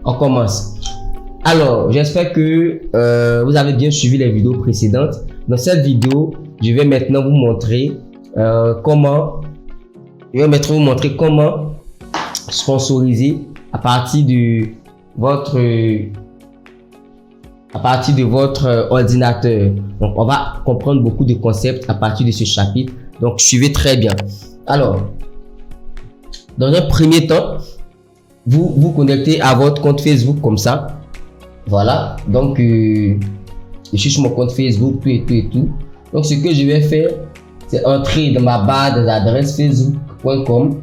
On commence. Alors, j'espère que vous avez bien suivi les vidéos précédentes. Dans cette vidéo, je vais maintenant vous montrer comment sponsoriser à partir de votre ordinateur. Donc, on va comprendre beaucoup de concepts à partir de ce chapitre. Donc, suivez très bien. Alors, dans un premier temps, vous vous connectez à votre compte Facebook comme ça. Voilà. Donc, je suis sur mon compte Facebook, tout et tout. Donc, ce que je vais faire, c'est entrer dans ma barre des adresses facebook.com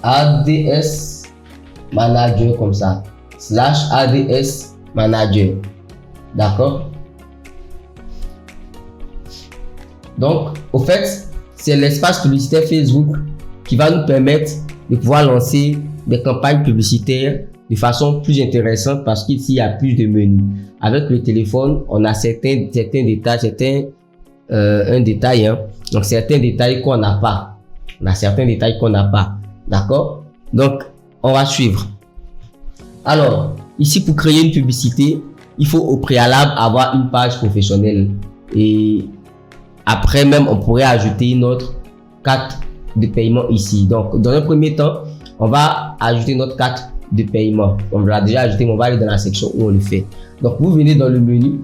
/ADS manager comme ça. /ADS manager. D'accord? Donc, au fait, c'est l'espace publicitaire Facebook qui va nous permettre de pouvoir lancer des campagnes publicitaires de façon plus intéressante parce qu'ici, il y a plus de menus. Avec le téléphone, on a certains détails, un détail, hein. Donc, certains détails qu'on n'a pas. On a certains détails qu'on n'a pas. D'accord? Donc, on va suivre. Alors, ici, pour créer une publicité, il faut au préalable avoir une page professionnelle. Et après même, on pourrait ajouter une autre carte de paiement ici. Donc, dans un premier temps, on va ajouter notre carte de paiement. On l'a déjà ajouté, mais on va aller dans la section où on le fait. Donc, vous venez dans le menu.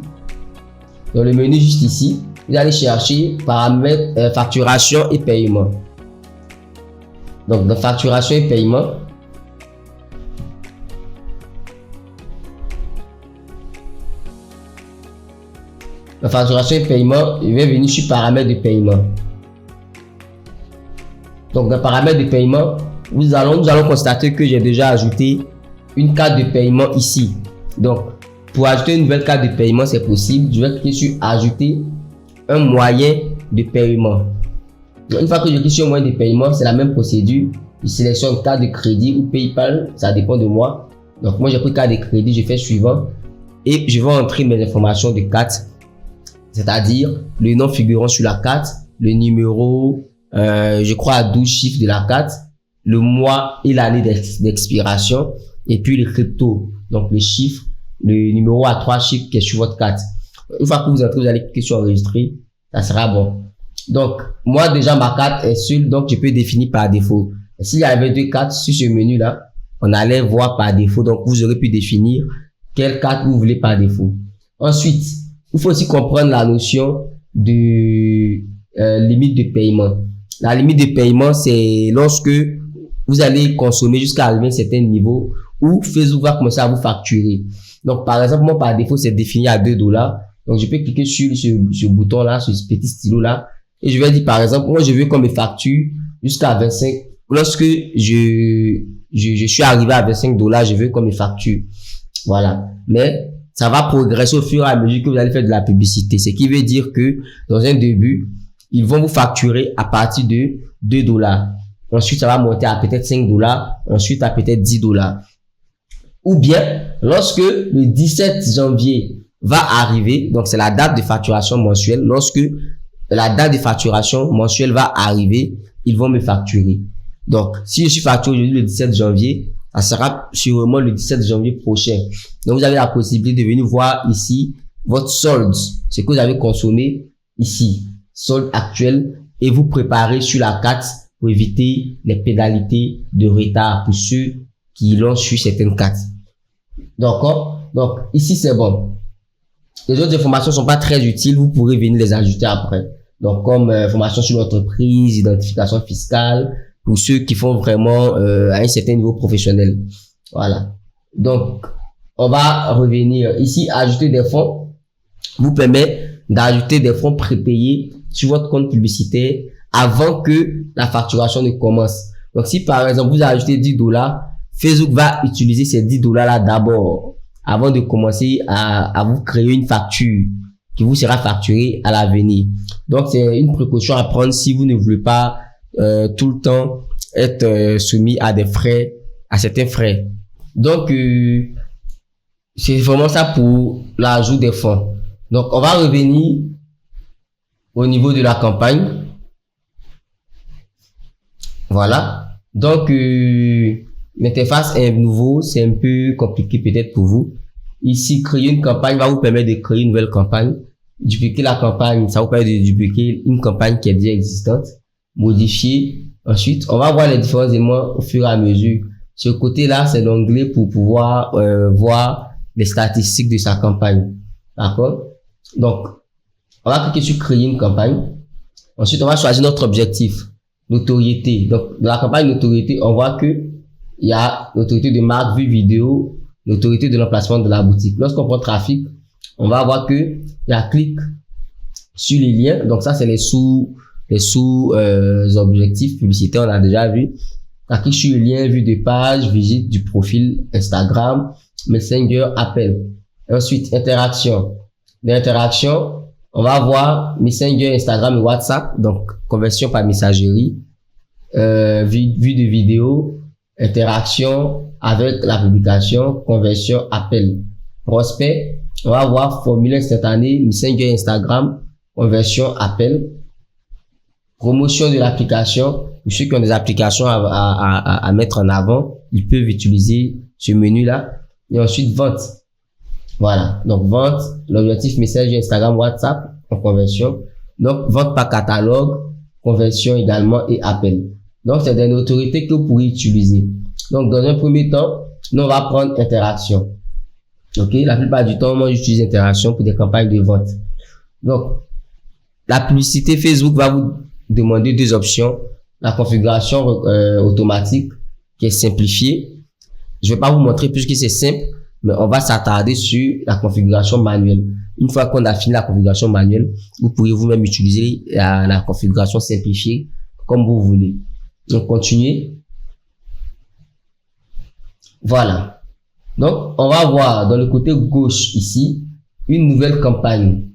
Dans le menu juste ici, vous allez chercher paramètres, facturation et paiement. Donc, dans facturation et paiement, je vais venir sur paramètres de paiement. Donc, dans paramètres de paiement, nous allons constater que j'ai déjà ajouté une carte de paiement ici. Donc, pour ajouter une nouvelle carte de paiement, c'est possible. Je vais cliquer sur ajouter un moyen de paiement. Donc, une fois que je clique sur moyen de paiement, c'est la même procédure. Je sélectionne carte de crédit ou PayPal, ça dépend de moi. Donc, moi j'ai pris carte de crédit, je fais suivant et je vais entrer mes informations de carte, c'est-à-dire le nom figurant sur la carte, le numéro, je crois à 12 chiffres de la carte, le mois et l'année d'expiration, et puis les cryptos, donc les chiffres, le numéro à 3 chiffres qui est sur votre carte. Une fois que vous entrez, vous allez cliquer sur enregistrer, ça sera bon. Donc, moi déjà ma carte est seule, donc je peux définir par défaut. S'il y avait deux cartes sur ce menu là, on allait voir par défaut, donc vous aurez pu définir quelle carte vous voulez par défaut. Ensuite, il faut aussi comprendre la notion de limite de paiement. La limite de paiement, c'est lorsque vous allez consommer jusqu'à arriver à un certain niveau où Facebook va commencer à vous facturer. Donc, par exemple, moi, par défaut, c'est défini à $2. Donc, je peux cliquer sur ce bouton-là, sur ce petit stylo-là. Et je vais dire, par exemple, moi, je veux qu'on me facture jusqu'à 25. Lorsque je suis arrivé à $25, je veux qu'on me facture. Voilà. Mais, ça va progresser au fur et à mesure que vous allez faire de la publicité. Ce qui veut dire que, dans un début, ils vont vous facturer à partir de $2. Ensuite, ça va monter à peut-être $5. Ensuite, à peut-être $10. Ou bien, lorsque le 17 janvier va arriver, donc c'est la date de facturation mensuelle, lorsque la date de facturation mensuelle va arriver, ils vont me facturer. Donc, si je suis facturé aujourd'hui le 17 janvier, ça sera sûrement le 17 janvier prochain. Donc, vous avez la possibilité de venir voir ici votre solde, ce que vous avez consommé ici, solde actuel, et vous préparer sur la carte pour éviter les pénalités de retard pour ceux qui l'ont sur certaines cartes. D'accord? Donc, ici, c'est bon. Les autres informations sont pas très utiles, vous pourrez venir les ajouter après. Donc, comme information sur l'entreprise, identification fiscale, pour ceux qui font vraiment à un certain niveau professionnel. Voilà. Donc, on va revenir ici, ajouter des fonds vous permet d'ajouter des fonds prépayés sur votre compte publicitaire avant que la facturation ne commence. Donc, si par exemple, vous ajoutez $10, Facebook va utiliser ces $10 là d'abord avant de commencer à vous créer une facture qui vous sera facturée à l'avenir. Donc, c'est une précaution à prendre si vous ne voulez pas tout le temps être soumis à des frais, à certains frais. Donc, c'est vraiment ça pour l'ajout des fonds. Donc, on va revenir au niveau de la campagne. Voilà. Donc, l'interface est nouveau, c'est un peu compliqué peut-être pour vous. Ici, créer une campagne va vous permettre de créer une nouvelle campagne. Dupliquer la campagne, ça vous permet de dupliquer une campagne qui est déjà existante. Modifier. Ensuite, on va voir les différents éléments au fur et à mesure. Ce côté-là, c'est l'onglet pour pouvoir voir les statistiques de sa campagne. D'accord? Donc, on va cliquer sur créer une campagne. Ensuite, on va choisir notre objectif. Notoriété. Donc, dans la campagne notoriété, on voit que il y a notoriété de marque, vue vidéo, notoriété de l'emplacement de la boutique. Lorsqu'on prend trafic, on va voir que il y a clic sur les liens. Donc, ça, c'est les objectifs publicitaires, on a déjà vu. On clique sur le lien, vue de page, visite du profil Instagram, Messenger, appel. Ensuite, interaction. L'interaction, on va voir Messenger, Instagram et WhatsApp. Donc, conversion par messagerie, vue de vidéo, interaction avec la publication, conversion, appel. Prospect, on va voir formulaire instantané, Messenger, Instagram, conversion, appel. Promotion de l'application. Pour ceux qui ont des applications à mettre en avant, ils peuvent utiliser ce menu-là. Et ensuite, vente. Voilà. Donc, vente, l'objectif Messenger, Instagram, WhatsApp, en conversion. Donc, vente par catalogue, conversion également et appel. Donc, c'est des autorités que vous pourrez utiliser. Donc, dans un premier temps, nous, on va prendre interaction. OK? La plupart du temps, moi, j'utilise interaction pour des campagnes de vente. Donc, la publicité Facebook va vous demander deux options. La configuration automatique qui est simplifiée. Je vais pas vous montrer puisque c'est simple, mais on va s'attarder sur la configuration manuelle. Une fois qu'on a fini la configuration manuelle, vous pourrez vous-même utiliser la configuration simplifiée comme vous voulez. Donc, continuez. Voilà. Donc, on va voir dans le côté gauche ici, une nouvelle campagne,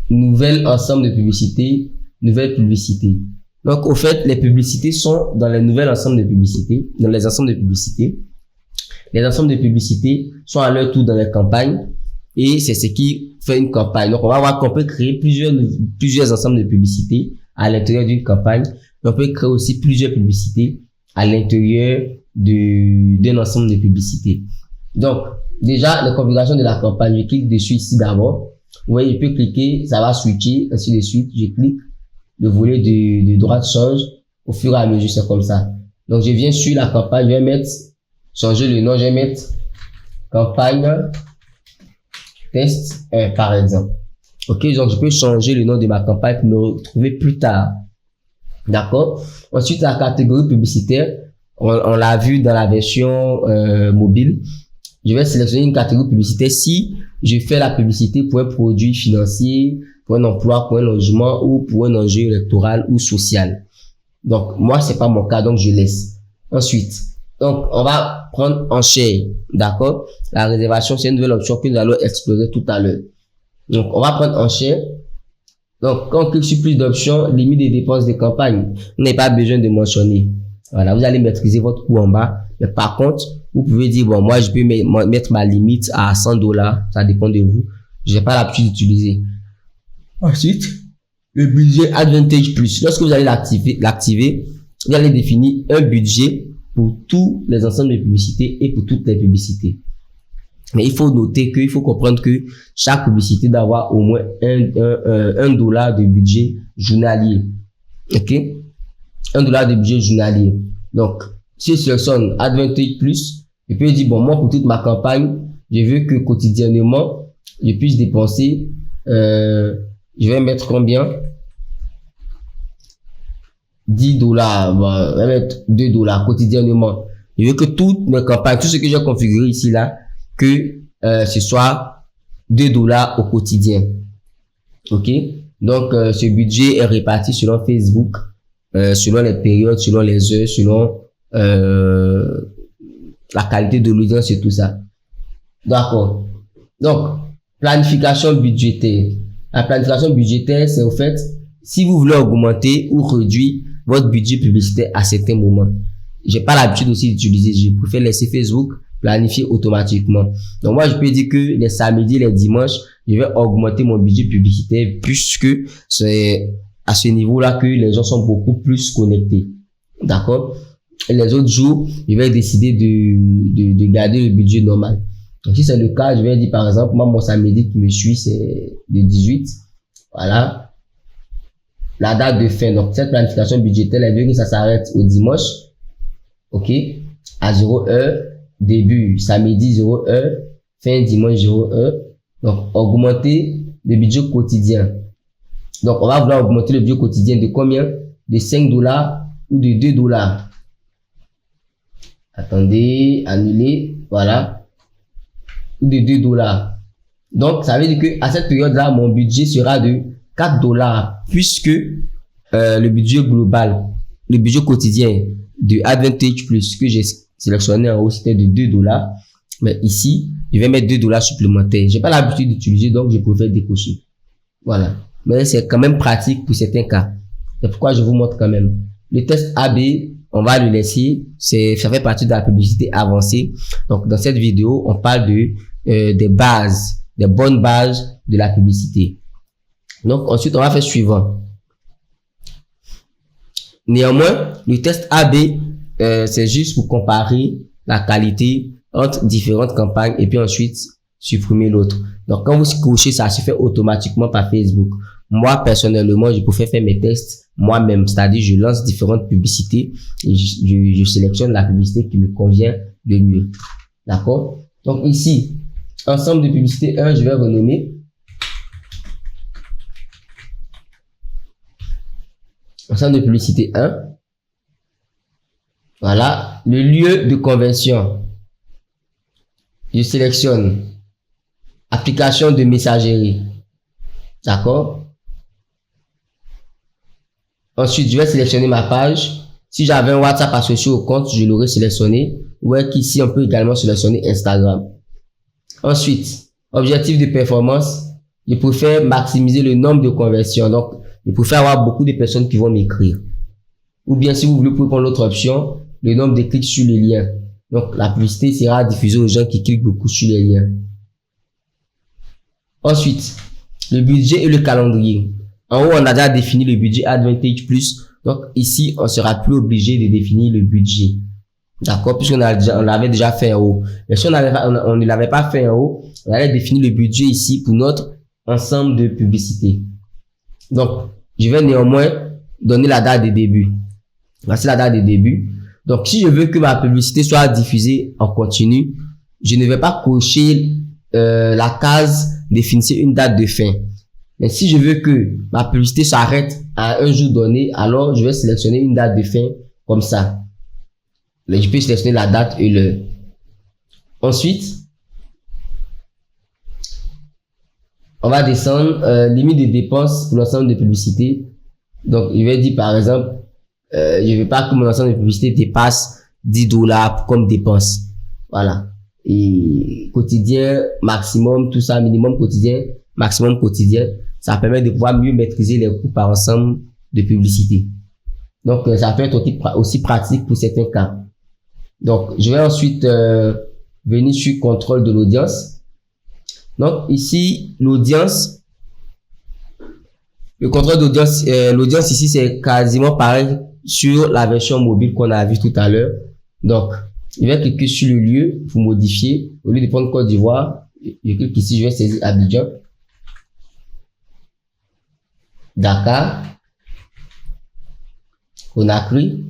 nouvel ensemble de publicités, nouvelle publicité. Donc, au fait, les publicités sont dans les nouvelles ensembles de publicités, dans les ensembles de publicités. Les ensembles de publicités sont à leur tour dans les campagnes et c'est ce qui fait une campagne. Donc, on va voir qu'on peut créer plusieurs ensembles de publicités à l'intérieur d'une campagne. On peut créer aussi plusieurs publicités à l'intérieur d'un ensemble de publicités. Donc, déjà, la configuration de la campagne, je clique dessus ici d'abord. Vous voyez, je peux cliquer, ça va switcher, ainsi de suite. Je clique, le volet de droite change au fur et à mesure, c'est comme ça. Donc, je viens sur la campagne, je vais changer le nom, je vais mettre campagne test 1, par exemple. Ok, donc je peux changer le nom de ma campagne pour me retrouver plus tard. D'accord? Ensuite, la catégorie publicitaire, on l'a vu dans la version mobile. Je vais sélectionner une catégorie publicitaire si je fais la publicité pour un produit financier, pour un emploi, pour un logement ou pour un enjeu électoral ou social. Donc, moi, c'est pas mon cas, donc je laisse. Ensuite, donc, on va prendre enchère. D'accord? La réservation, c'est une nouvelle option que nous allons explorer tout à l'heure. Donc, on va prendre enchère. Donc, quand on clique sur plus d'options, limite des dépenses de campagne, vous n'avez pas besoin de mentionner. Voilà, vous allez maîtriser votre coût en bas. Mais par contre, vous pouvez dire, bon, moi, je peux mettre ma limite à $100. Ça dépend de vous. Je n'ai pas l'habitude d'utiliser. Ensuite, le budget Advantage Plus. Lorsque vous allez l'activer, vous allez définir un budget pour tous les ensembles de publicités et pour toutes les publicités. Mais il faut noter il faut comprendre que chaque publicité doit avoir au moins $1 de budget journalier. OK? $1 de budget journalier. Donc, si je sélectionne Advantage Plus, je peux dire, bon, moi, pour toute ma campagne, je veux que quotidiennement, je puisse dépenser, je vais mettre combien? $10, bon, je vais mettre $2 quotidiennement. Je veux que toutes mes campagnes, tout ce que j'ai configuré ici, là, que ce soit $2 au quotidien. OK? Donc, ce budget est réparti selon Facebook, selon les périodes, selon les heures, selon la qualité de l'audience et tout ça. D'accord. Donc, planification budgétaire. La planification budgétaire, c'est au fait, si vous voulez augmenter ou réduire votre budget publicitaire à certains moments. J'ai pas l'habitude aussi d'utiliser, je préfère laisser Facebook planifier automatiquement. Donc moi, je peux dire que les samedis, les dimanches, je vais augmenter mon budget publicitaire puisque c'est à ce niveau-là que les gens sont beaucoup plus connectés. D'accord? Et les autres jours, je vais décider de garder le budget normal. Donc, si c'est le cas, je vais dire par exemple, moi, mon samedi qui me suit, c'est le 18. Voilà. La date de fin. Donc, cette planification budgétaire, elle veut que ça s'arrête au dimanche. OK. À 0 heure. Début samedi 0 heure. Fin dimanche 0 heure. Donc, augmenter le budget quotidien. Donc, on va vouloir augmenter le budget quotidien de combien? De 5 dollars ou de 2 dollars. Attendez, annuler. Voilà. Ou de 2 dollars. Donc, ça veut dire que à cette période-là, mon budget sera de 4 dollars, puisque le budget global, le budget quotidien de Advantage Plus que j'ai sélectionné en haut, c'était de 2 dollars. Mais ici, je vais mettre 2 dollars supplémentaires. J'ai pas l'habitude d'utiliser, donc je préfère décocher. Voilà. Mais c'est quand même pratique pour certains cas. C'est pourquoi je vous montre quand même. Le test AB, on va le laisser. Ça fait partie de la publicité avancée. Donc, dans cette vidéo, on parle des bases, des bonnes bases de la publicité. Donc, ensuite, on va faire suivant. Néanmoins, le test AB, c'est juste pour comparer la qualité entre différentes campagnes et puis ensuite supprimer l'autre. Donc, quand vous cochez, ça se fait automatiquement par Facebook. Moi, personnellement, je préfère faire mes tests moi-même. C'est-à-dire, je lance différentes publicités et je sélectionne la publicité qui me convient le mieux. D'accord? Donc, ici, ensemble de publicités 1, je vais renommer. Ensemble de publicité 1. Voilà. Le lieu de conversion. Je sélectionne application de messagerie. D'accord? Ensuite, je vais sélectionner ma page. Si j'avais un WhatsApp associé au compte, je l'aurais sélectionné. Ouais, qu'ici, on peut également sélectionner Instagram. Ensuite, objectif de performance. Je préfère maximiser le nombre de conversions. Donc, je préfère avoir beaucoup de personnes qui vont m'écrire. Ou bien, si vous voulez, vous pouvez prendre l'autre option, le nombre de clics sur les liens. Donc, la publicité sera diffusée aux gens qui cliquent beaucoup sur les liens. Ensuite, le budget et le calendrier. En haut, on a déjà défini le budget Advantage Plus. Donc, ici, on sera plus obligé de définir le budget. D'accord? Puisqu'on l'avait déjà fait en haut. Mais si on ne l'avait pas fait en haut, on allait définir le budget ici pour notre ensemble de publicités. Donc, je vais néanmoins donner la date de début. Voici la date de début. Donc, si je veux que ma publicité soit diffusée en continu, je ne vais pas cocher la case définir une date de fin. Mais si je veux que ma publicité s'arrête à un jour donné, alors je vais sélectionner une date de fin comme ça. Là, je peux sélectionner la date et l'heure. Ensuite, on va descendre limite de dépenses pour l'ensemble de publicités. Donc, je vais dire par exemple, je ne veux pas que mon ensemble de publicités dépasse 10 dollars comme dépense. Voilà. Et quotidien, maximum, tout ça, minimum quotidien, maximum quotidien. Ça permet de pouvoir mieux maîtriser les coûts par ensemble de publicité. Donc, ça peut être aussi pratique pour certains cas. Donc, je vais ensuite venir sur contrôle de l'audience. Donc, ici, l'audience, le contrôle d'audience, l'audience ici, c'est quasiment pareil sur la version mobile qu'on a vu tout à l'heure. Donc, je vais cliquer sur le lieu pour modifier. Au lieu de prendre Côte d'Ivoire, je clique ici, je vais saisir Abidjan, Dakar, Conakry,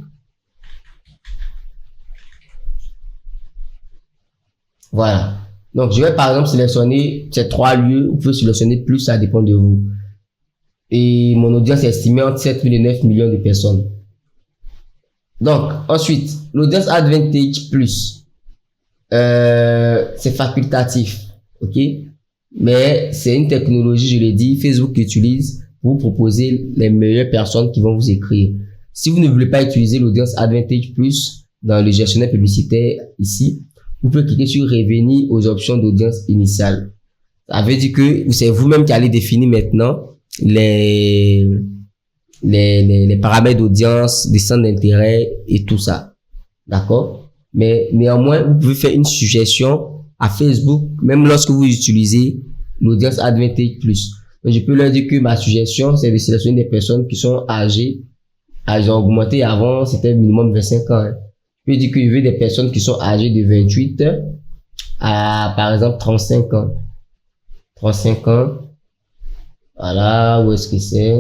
voilà. Donc, je vais par exemple sélectionner ces 3 lieux. Vous pouvez sélectionner plus, ça dépend de vous. Et mon audience est estimée entre 7 000 et 9 millions de personnes. Donc, ensuite, l'audience Advantage Plus, c'est facultatif, ok? Mais c'est une technologie, je l'ai dit, Facebook utilise pour vous proposer les meilleures personnes qui vont vous écrire. Si vous ne voulez pas utiliser l'audience Advantage Plus dans le gestionnaire publicitaire ici, vous pouvez cliquer sur revenir aux options d'audience initiale. Ça veut dire que c'est vous-même qui allez définir maintenant les paramètres d'audience, des centres d'intérêt et tout ça. D'accord? Mais néanmoins, vous pouvez faire une suggestion à Facebook, même lorsque vous utilisez l'audience Advantage Plus. Donc, je peux leur dire que ma suggestion, c'est de sélectionner des personnes qui sont âgées augmenté. Avant, c'était minimum 25 ans. Hein. peux dire que je veux des personnes qui sont âgées de 28 à, par exemple, 35 ans. 35 ans. Voilà, où est-ce que c'est?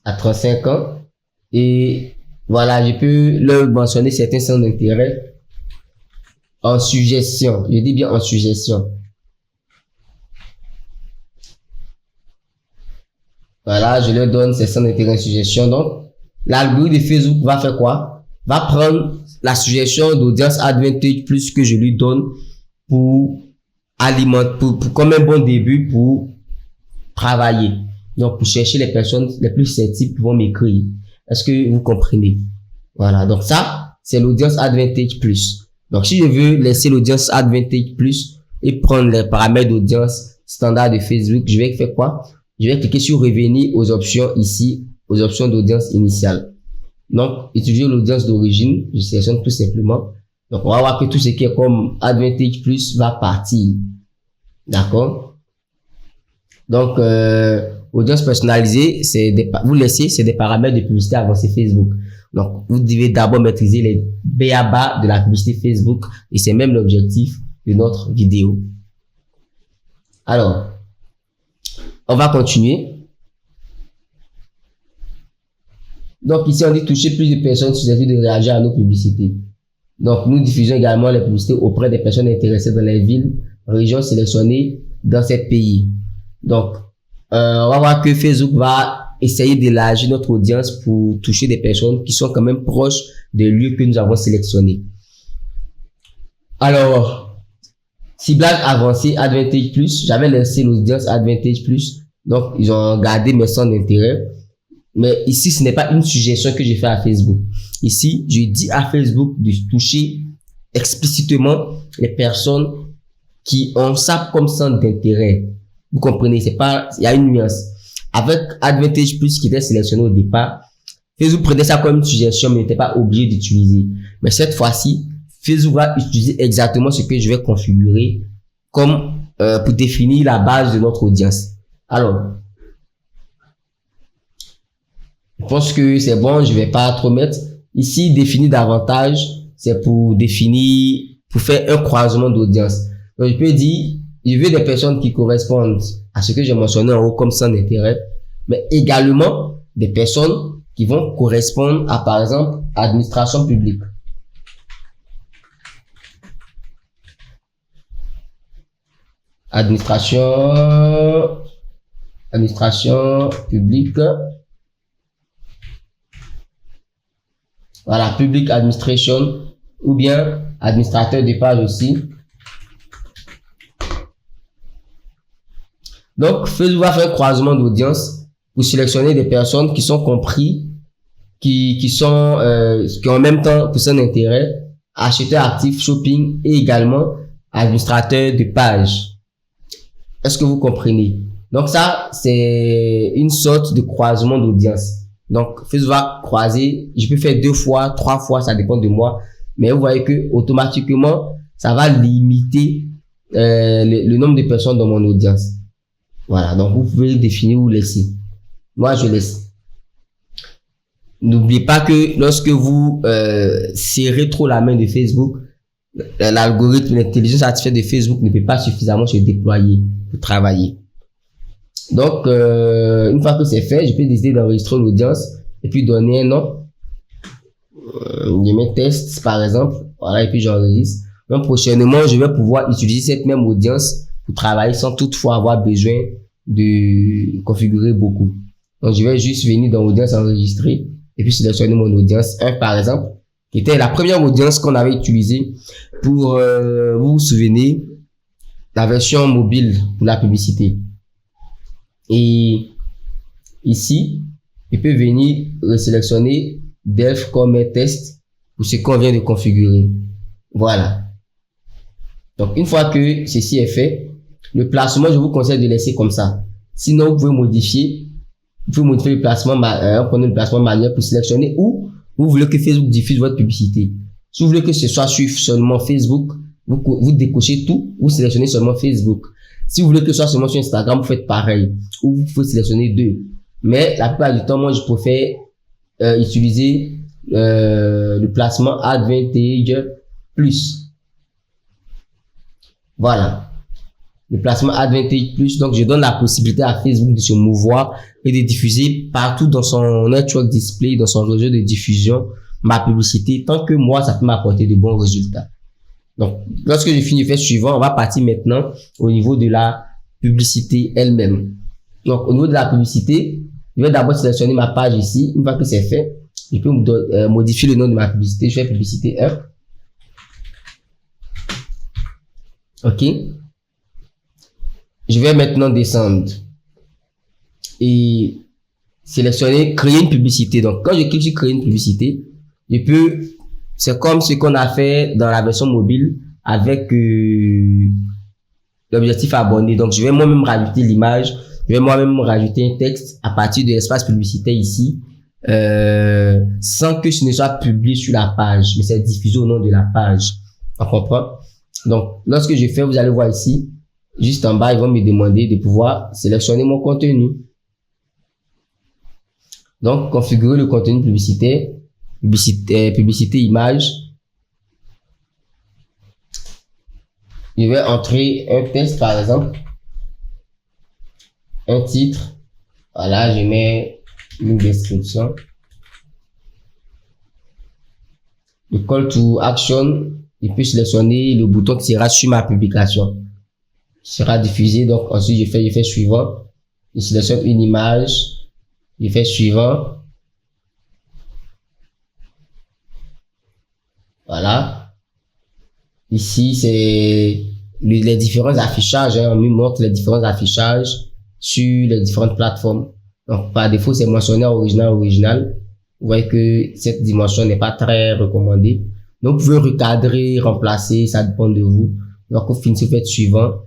À 35 ans. Et voilà, je peux leur mentionner certains centres d'intérêt en suggestion. Je dis bien en suggestion. Voilà, je leur donne ces centres d'intérêt en suggestion. Donc, l'algorithme de Facebook va faire quoi? Va prendre la suggestion d'audience advantage plus que je lui donne pour alimenter, pour comme un bon début pour travailler. Donc, pour chercher les personnes les plus susceptibles qui vont m'écrire. Est-ce que vous comprenez? Voilà. Donc, ça, c'est l'audience advantage plus. Donc, si je veux laisser l'audience advantage plus et prendre les paramètres d'audience standard de Facebook, je vais faire quoi? Je vais cliquer sur revenir aux options ici, aux options d'audience initiale. Donc, utiliser l'audience d'origine, je sélectionne tout simplement. Donc, on va voir que tout ce qui est comme advantage plus va partir. D'accord? Donc, audience personnalisée, vous laissez, c'est des paramètres de publicité avancée Facebook. Donc, vous devez d'abord maîtriser les b.a.-ba de la publicité Facebook et c'est même l'objectif de notre vidéo. Alors, on va continuer. Donc, ici, on dit toucher plus de personnes susceptibles de réagir à nos publicités. Donc, nous diffusons également les publicités auprès des personnes intéressées dans les villes, régions sélectionnées dans ces pays. Donc, on va voir que Facebook va essayer d'élargir notre audience pour toucher des personnes qui sont quand même proches des lieux que nous avons sélectionnés. Alors, ciblage avancé, Advantage Plus, j'avais laissé l'audience Advantage Plus, donc ils ont gardé mes centres d'intérêt. Mais ici, ce n'est pas une suggestion que j'ai fait à Facebook. Ici, je dis à Facebook de toucher explicitement les personnes qui ont ça comme centre d'intérêt. Vous comprenez, c'est pas, il y a une nuance. Avec Advantage Plus qui était sélectionné au départ, Facebook prenait ça comme une suggestion, mais n'était pas obligé d'utiliser. Mais cette fois-ci, Facebook va utiliser exactement ce que je vais configurer comme pour définir la base de notre audience. Alors, je pense que c'est bon, je vais pas trop mettre. Ici, définir davantage, c'est pour définir, pour faire un croisement d'audience. Donc, je peux dire, je veux des personnes qui correspondent à ce que j'ai mentionné en haut comme centre d'intérêt, mais également des personnes qui vont correspondre à, par exemple, administration publique. Administration publique. Voilà, public administration ou bien administrateur de page aussi. Donc, Facebook va faire un croisement d'audience pour sélectionner des personnes qui sont compris, qui ont en même temps pour son intérêt, acheteurs actifs, shopping et également administrateurs de page. Est-ce que vous comprenez? Donc ça, c'est une sorte de croisement d'audience. Donc, Facebook va croiser, je peux faire 2 fois, 3 fois, ça dépend de moi. Mais vous voyez que automatiquement, ça va limiter le nombre de personnes dans mon audience. Voilà, donc vous pouvez le définir ou laisser. Moi, je laisse. N'oubliez pas que lorsque vous serrez trop la main de Facebook, l'algorithme, l'intelligence artificielle de Facebook ne peut pas suffisamment se déployer pour travailler. Donc, une fois que c'est fait, je peux décider d'enregistrer l'audience et puis donner un nom. Je mets test, par exemple. Voilà, et puis j'enregistre. Donc, prochainement, je vais pouvoir utiliser cette même audience pour travailler sans toutefois avoir besoin de configurer beaucoup. Donc, je vais juste venir dans l'audience enregistrer et puis sélectionner mon audience 1, par exemple, qui était la première audience qu'on avait utilisée pour, vous vous souvenez, la version mobile pour la publicité. Et ici, je peux venir sélectionner def comme test pour ce qu'on vient de configurer. Voilà. Donc, une fois que ceci est fait, le placement, je vous conseille de laisser comme ça. Sinon, vous pouvez modifier. Vous pouvez modifier le placement, prenez le placement manuel pour sélectionner où vous voulez que Facebook diffuse votre publicité. Si vous voulez que ce soit sur seulement Facebook, vous décochez tout, vous sélectionnez seulement Facebook. Si vous voulez que ce soit seulement sur Instagram, vous faites pareil. Ou vous pouvez sélectionner 2. Mais la plupart du temps, moi, je préfère utiliser le placement Advantage Plus. Voilà. Le placement Advantage Plus. Donc, je donne la possibilité à Facebook de se mouvoir et de diffuser partout dans son network display, dans son réseau de diffusion, ma publicité, tant que moi, ça peut m'apporter de bons résultats. Donc, lorsque j'ai fini le fait suivant, on va partir maintenant au niveau de la publicité elle-même. Donc, au niveau de la publicité, je vais d'abord sélectionner ma page ici. Une fois que c'est fait, je peux modifier le nom de ma publicité. Je fais publicité 1. OK. Je vais maintenant descendre et sélectionner créer une publicité. Donc, quand je clique sur créer une publicité, je peux, c'est comme ce qu'on a fait dans la version mobile avec l'objectif abonné. Donc, je vais moi-même rajouter l'image, je vais moi-même rajouter un texte à partir de l'espace publicitaire ici, sans que ce ne soit publié sur la page, mais c'est diffusé au nom de la page. On comprend? Donc, lorsque je fais, vous allez voir ici, juste en bas, ils vont me demander de pouvoir sélectionner mon contenu. Donc, configurer le contenu publicitaire, publicité image. Je vais entrer un texte, par exemple, un titre. Voilà, je mets une description. Le call to action, je peux sélectionner le bouton qui sera sur ma publication. Sera diffusé. Donc ensuite je fais suivant. Je sélectionne une image. Je fais suivant. Voilà. Ici c'est les différents affichages. On me montre les différents affichages sur les différentes plateformes. Donc par défaut c'est mentionné original. Vous voyez que cette dimension n'est pas très recommandée. Donc vous pouvez recadrer, remplacer, ça dépend de vous. Donc au final, vous faites suivant.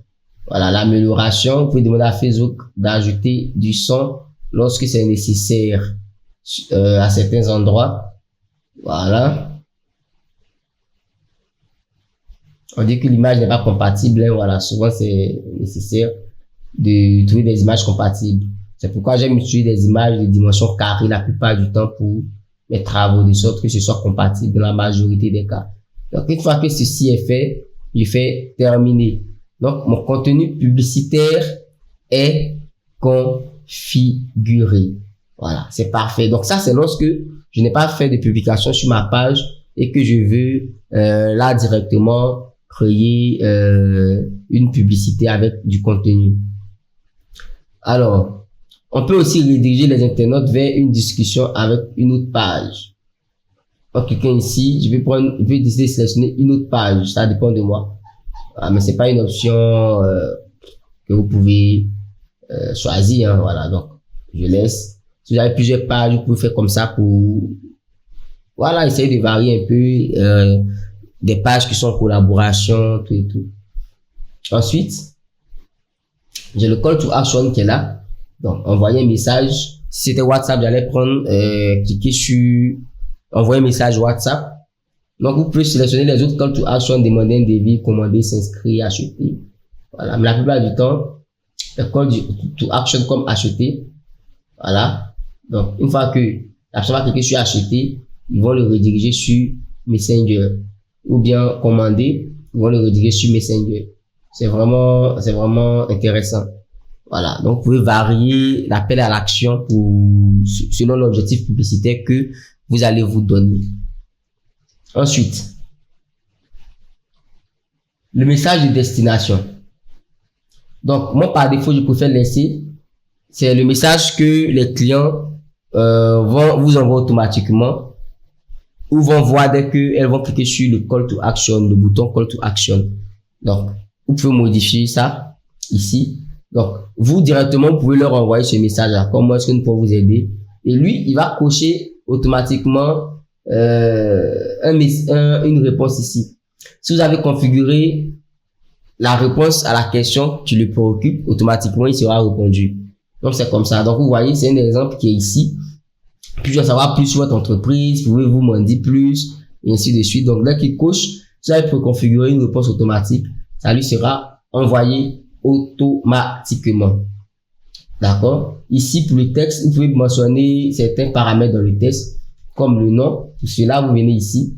Voilà, l'amélioration, vous pouvez demander à Facebook d'ajouter du son lorsque c'est nécessaire à certains endroits. Voilà. On dit que l'image n'est pas compatible. Hein, voilà, souvent c'est nécessaire de trouver des images compatibles. C'est pourquoi j'aime utiliser des images de dimension carrée la plupart du temps pour mes travaux, de sorte que ce soit compatible dans la majorité des cas. Donc, une fois que ceci est fait, je fais terminer. Donc, mon contenu publicitaire est configuré. Voilà, c'est parfait. Donc, ça, c'est lorsque je n'ai pas fait de publication sur ma page et que je veux là directement créer une publicité avec du contenu. Alors, on peut aussi rediriger les internautes vers une discussion avec une autre page. Donc, quelqu'un ici, je vais décider de sélectionner une autre page. Ça dépend de moi. Ah, mais c'est pas une option que vous pouvez choisir. Hein, voilà, donc je laisse. Si vous avez plusieurs pages, vous pouvez faire comme ça pour voilà, essayer de varier un peu des pages qui sont en collaboration, tout et tout. Ensuite, j'ai le call to action qui est là. Donc, envoyer un message. Si c'était WhatsApp, j'allais prendre, cliquer sur envoyer un message WhatsApp. Donc, vous pouvez sélectionner les autres call to action, demander un devis, commander, s'inscrire, acheter. Voilà. Mais la plupart du temps, le call to action comme acheter. Voilà. Donc, une fois que la personne va cliquer sur acheter, ils vont le rediriger sur Messenger. Ou bien commander, ils vont le rediriger sur Messenger. C'est vraiment intéressant. Voilà. Donc, vous pouvez varier l'appel à l'action selon l'objectif publicitaire que vous allez vous donner. Ensuite, le message de destination. Donc, moi, par défaut, je préfère laisser. C'est le message que les clients vont vous envoyer automatiquement ou vont voir dès qu'elles vont cliquer sur le call to action, le bouton call to action. Donc, vous pouvez modifier ça ici. Donc, vous directement, vous pouvez leur envoyer ce message-là. Comment est-ce que nous pouvons vous aider? Et lui, il va cocher automatiquement une réponse ici. Si vous avez configuré la réponse à la question qui le préoccupe, automatiquement, il sera répondu. Donc, c'est comme ça. Donc, vous voyez, c'est un exemple qui est ici. Puis, je veux savoir plus sur votre entreprise, pouvez-vous m'en dire plus, et ainsi de suite. Donc, dès qu'il coche, vous allez préconfigurer une réponse automatique. Ça lui sera envoyé automatiquement. D'accord? Ici, pour le texte, vous pouvez mentionner certains paramètres dans le texte, comme le nom. Pour cela, vous venez ici.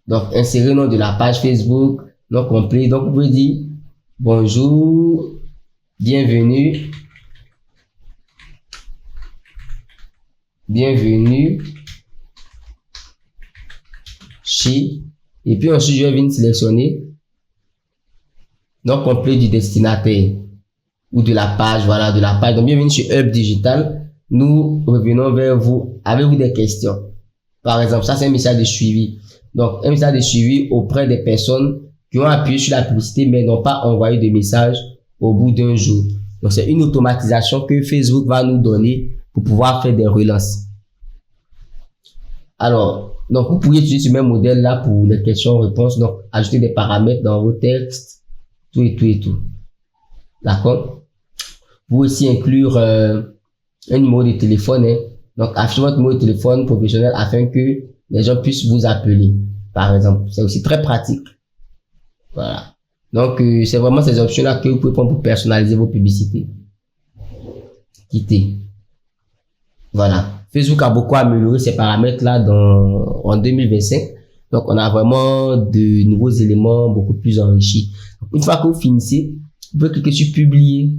Donc, insérer le nom de la page Facebook, nom complet. Donc, vous pouvez dire bonjour, bienvenue chez, et puis ensuite, je vais venir sélectionner nom complet du destinataire ou de la page, voilà, de la page. Donc, bienvenue sur Hub Digital. Nous revenons vers vous. Avez-vous des questions? Par exemple, ça, c'est un message de suivi. Donc, un message de suivi auprès des personnes qui ont appuyé sur la publicité, mais n'ont pas envoyé de message au bout d'un jour. Donc, c'est une automatisation que Facebook va nous donner pour pouvoir faire des relances. Alors, donc, vous pourriez utiliser ce même modèle-là pour les questions-réponses. Donc, ajouter des paramètres dans vos textes, tout et tout et tout. D'accord? Vous aussi inclure un numéro de téléphone. Hein. Donc, affichez votre numéro de téléphone professionnel afin que les gens puissent vous appeler, par exemple. C'est aussi très pratique. Voilà. Donc, c'est vraiment ces options-là que vous pouvez prendre pour personnaliser vos publicités. Quitter. Voilà. Facebook a beaucoup amélioré ces paramètres-là en 2025. Donc, on a vraiment de nouveaux éléments beaucoup plus enrichis. Donc, une fois que vous finissez, vous pouvez cliquer sur publier.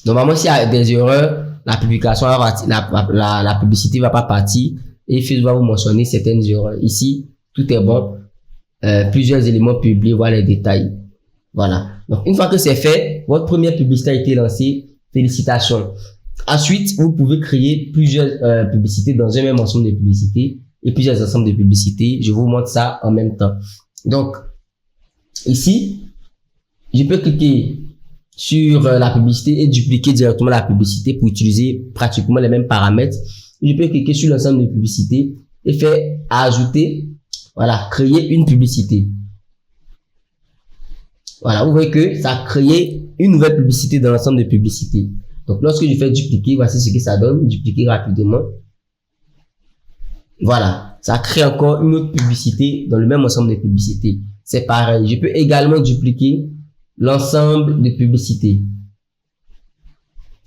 Normalement, s'il y a des erreurs, la publication, la publicité va pas partir et Facebook va vous mentionner certaines erreurs. Ici, tout est bon. Plusieurs éléments publiés, voilà les détails. Voilà. Donc, une fois que c'est fait, votre première publicité a été lancée. Félicitations. Ensuite, vous pouvez créer plusieurs publicités dans un même ensemble de publicités et plusieurs ensembles de publicités. Je vous montre ça en même temps. Donc, ici, je peux cliquer sur la publicité et dupliquer directement la publicité pour utiliser pratiquement les mêmes paramètres. Je peux cliquer sur l'ensemble de publicités et faire ajouter, voilà, créer une publicité. Voilà, vous voyez que ça a créé une nouvelle publicité dans l'ensemble de publicités. Donc, lorsque je fais dupliquer, voici ce que ça donne, dupliquer rapidement. Voilà, ça crée encore une autre publicité dans le même ensemble de publicités. C'est pareil, je peux également dupliquer l'ensemble de publicités.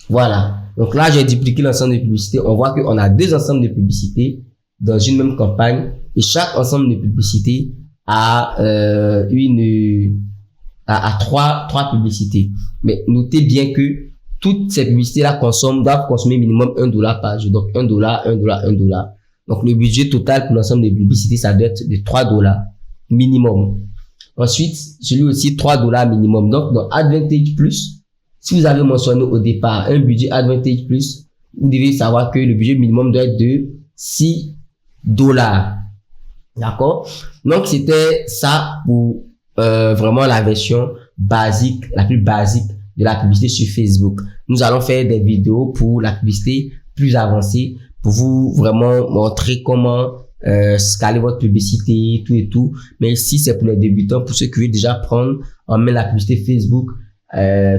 Voilà, donc là, j'ai dupliqué l'ensemble de publicités. On voit qu'on a deux ensembles de publicités dans une même campagne et chaque ensemble de publicités a trois publicités. Mais notez bien que toutes ces publicités-là doivent consommer minimum $1 par jour. Donc, $1, $1. Donc, le budget total pour l'ensemble des publicités, ça doit être de $3 minimum. Ensuite, celui aussi $3 minimum. Donc, dans Advantage Plus, si vous avez mentionné au départ un budget Advantage Plus, vous devez savoir que le budget minimum doit être de $6. D'accord? Donc, c'était ça pour vraiment la version basique, la plus basique de la publicité sur Facebook. Nous allons faire des vidéos pour la publicité plus avancée, pour vous vraiment montrer comment scaler votre publicité, tout et tout. Mais ici, c'est pour les débutants, pour ceux qui veulent déjà prendre en main la publicité Facebook,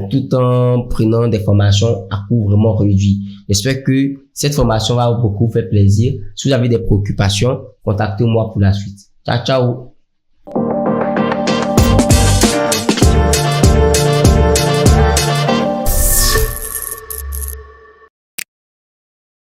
tout en prenant des formations à coût vraiment réduit. J'espère que cette formation va beaucoup faire plaisir. Si vous avez des préoccupations, contactez-moi pour la suite. Ciao, ciao!